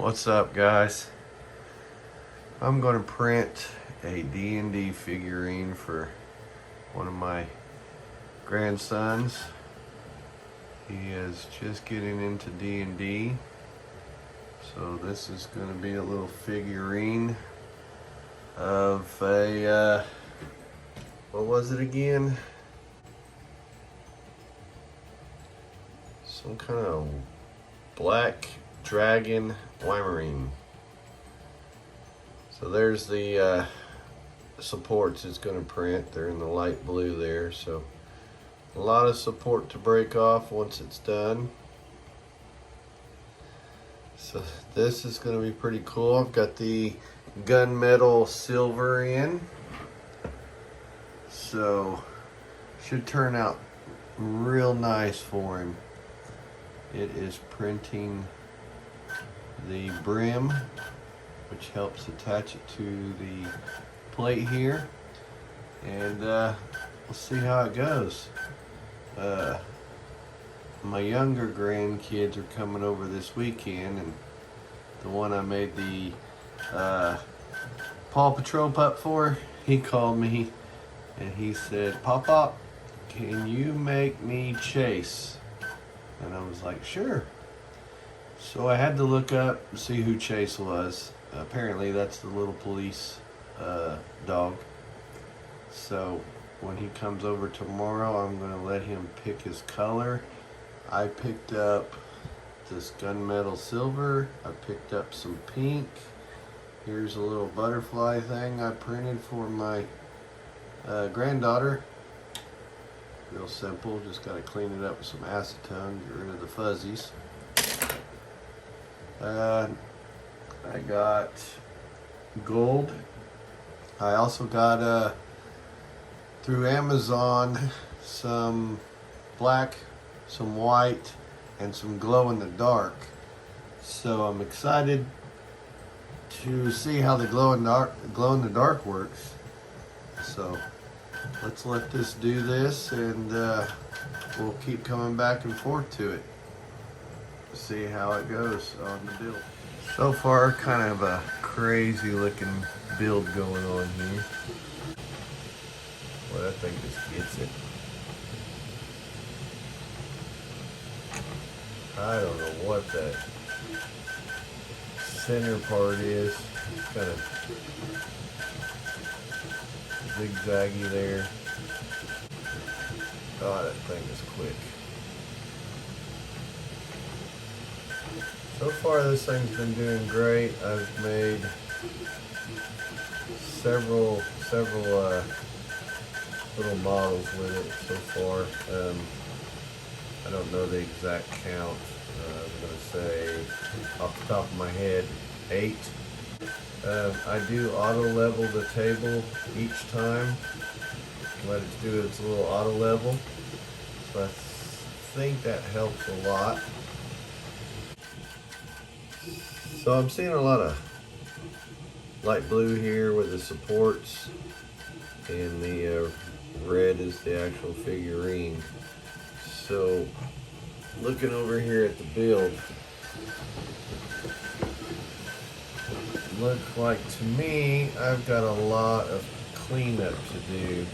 What's up, guys? I'm going to print a D&D figurine for one of my grandsons. He is just getting into D&D, so this is going to be a little figurine of a what was it again? Some kind of black dragon Weimarine. So there's the supports it's going to print. They're in the light blue there, so a lot of support to break off once it's done. So this is going to be pretty cool. I've got the gunmetal silver in, so should turn out real nice for him. It is printing the brim, which helps attach it to the plate here, and we'll see how it goes. My younger grandkids are coming over this weekend, and the one I made the Paw Patrol pup for, he called me and he said, "Pop, can you make me Chase?" And I was like, sure. So I had to look up and see who Chase was. Apparently that's the little police dog. So when he comes over tomorrow, I'm going to let him pick his color. I picked up this gunmetal silver. I picked up some pink. Here's a little butterfly thing I printed for my granddaughter. Real simple, just got to clean it up with some acetone, get rid of the fuzzies. I got gold. I also got through Amazon some black, some white, and some glow in the dark. So I'm excited to see how the glow in the dark works. So let's let this do this, and we'll keep coming back and forth to it. See how it goes on the build. So far, kind of a crazy looking build going on here. Well, that thing just gets it. I don't know what that center part is. It's kind of zigzaggy there. Oh, that thing is quick. So far this thing's been doing great. I've made several little models with it so far. I don't know the exact count. I'm going to say off the top of my head 8. I do auto level the table each time. Let it do its little auto level. So I think that helps a lot. So I'm seeing a lot of light blue here with the supports, and the red is the actual figurine. So looking over here at the build, looks like to me I've got a lot of cleanup to do.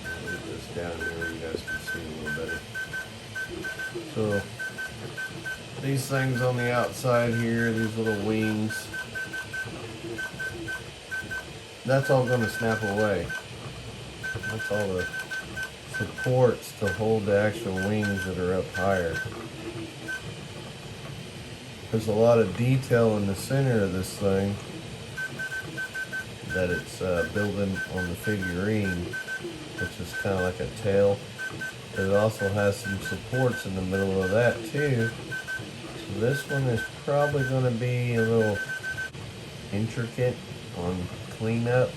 I'll put this down here where you guys can see a little better. So these things on the outside here, these little wings, that's all going to snap away. That's all the supports to hold the actual wings that are up higher. There's a lot of detail in the center of this thing that it's building on the figurine, which is kind of like a tail. But it also has some supports in the middle of that too. So this one is probably going to be a little intricate on cleanup.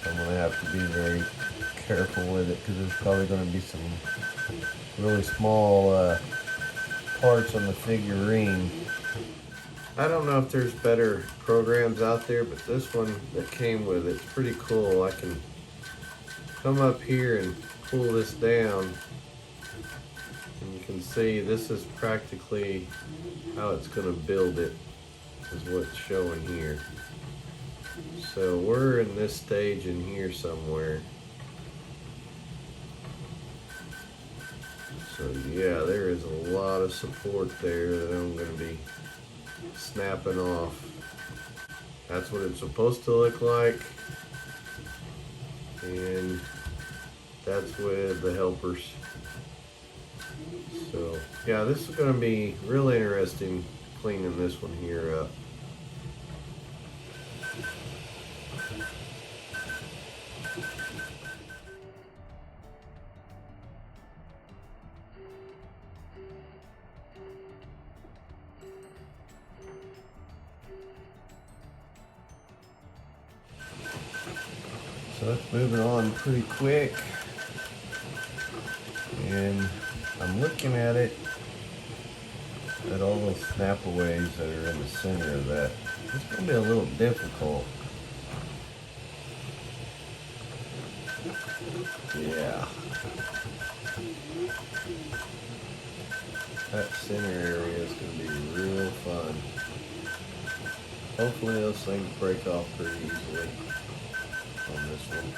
I'm going to have to be very careful with it because there's probably going to be some really small parts on the figurine. I don't know if there's better programs out there, but this one that came with it's pretty cool. I can come up here and pull this down, and you can see this is practically how it's going to build it. is what's showing here. So we're in this stage in here somewhere. So yeah, there is a lot of support there that I'm going to be snapping off. That's what it's supposed to look like. And that's with the helpers. So yeah, this is going to be real interesting cleaning this one here up. So it's moving on pretty quick, and I'm looking at it at all those snapaways that are in the center of that. It's going to be a little difficult. Yeah. That center area is going to be real fun. Hopefully those things break off pretty easily on this one.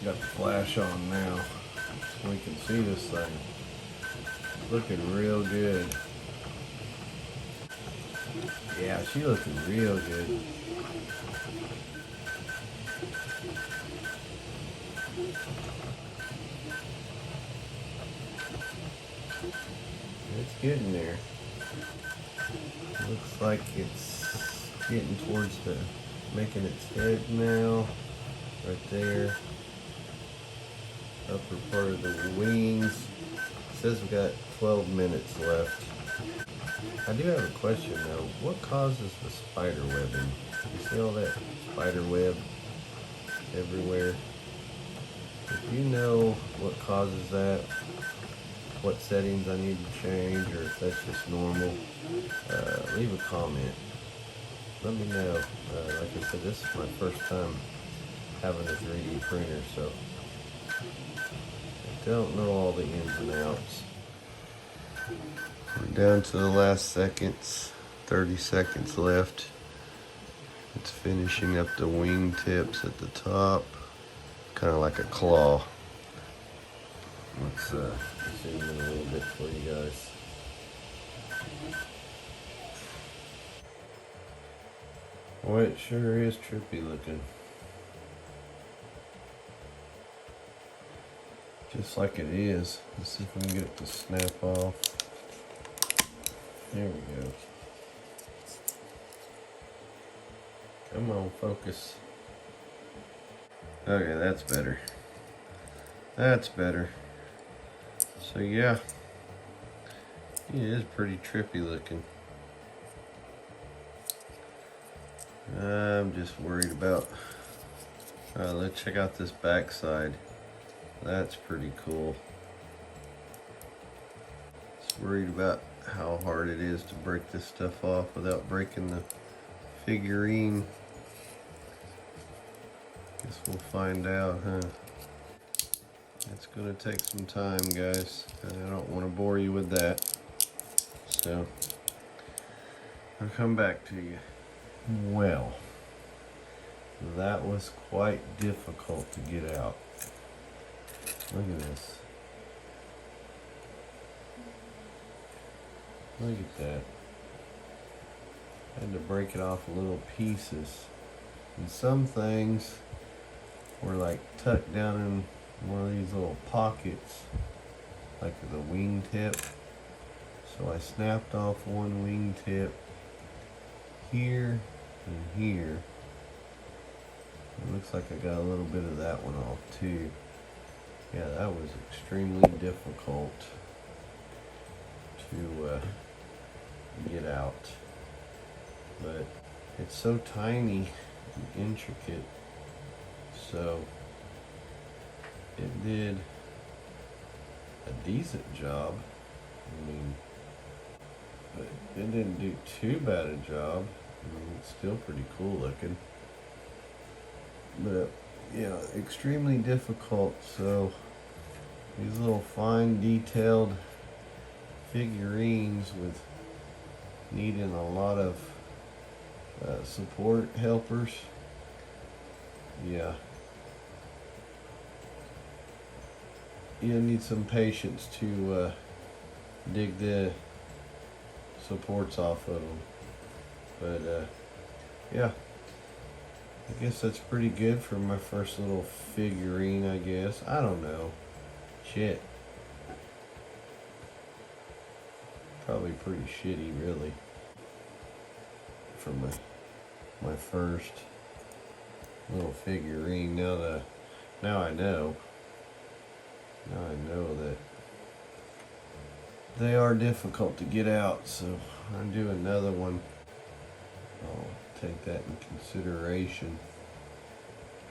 Got the flash on now so we can see this thing. It's looking real good. Yeah, she's looking real good. It's getting there. Looks like it's getting towards the making its head now. Right there. Upper part of the wings. It says we've got 12 minutes left. I do have a question though. What causes the spider webbing? You see all that spider web everywhere? If you know what causes that, what settings I need to change, or if that's just normal, leave a comment. Let me know. Like I said, this is my first time having a 3D printer, so I don't know all the ins and outs. We're down to the last seconds, 30 seconds left. It's finishing up the wing tips at the top, kind of like a claw. Let's zoom in a little bit for you guys. Boy, it sure is trippy looking. Just like it is. Let's see if we can get it to snap off. There we go. Come on, focus. Okay, that's better. That's better. So yeah, it is pretty trippy looking. I'm just worried about, let's check out this back side. That's pretty cool. Just worried about how hard it is to break this stuff off without breaking the figurine. Guess we'll find out, huh? It's gonna take some time, guys. I don't want to bore you with that. So, I'll come back to you. Well, that was quite difficult to get out. Look at this. Look at that. I had to break it off in little pieces. And some things were like tucked down in one of these little pockets, like the wing tip. So I snapped off one wing tip here and here. It looks like I got a little bit of that one off too. Yeah, that was extremely difficult to get out. But it's so tiny and intricate, so it did a decent job. I mean, but it didn't do too bad a job. I mean, it's still pretty cool looking. But yeah, extremely difficult. So these little fine detailed figurines with needing a lot of support helpers. Yeah. You need some patience to dig the supports off of them. But yeah, I guess that's pretty good for my first little figurine, I guess. I don't know. Shit. Probably pretty shitty, really, for my first little figurine. Now I know. Now I know that they are difficult to get out, so I'm doing another one. I'll take that in consideration.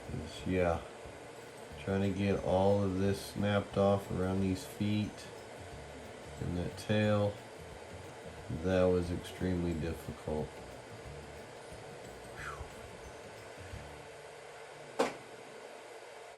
'Cause, yeah, trying to get all of this snapped off around these feet and that tail, that was extremely difficult.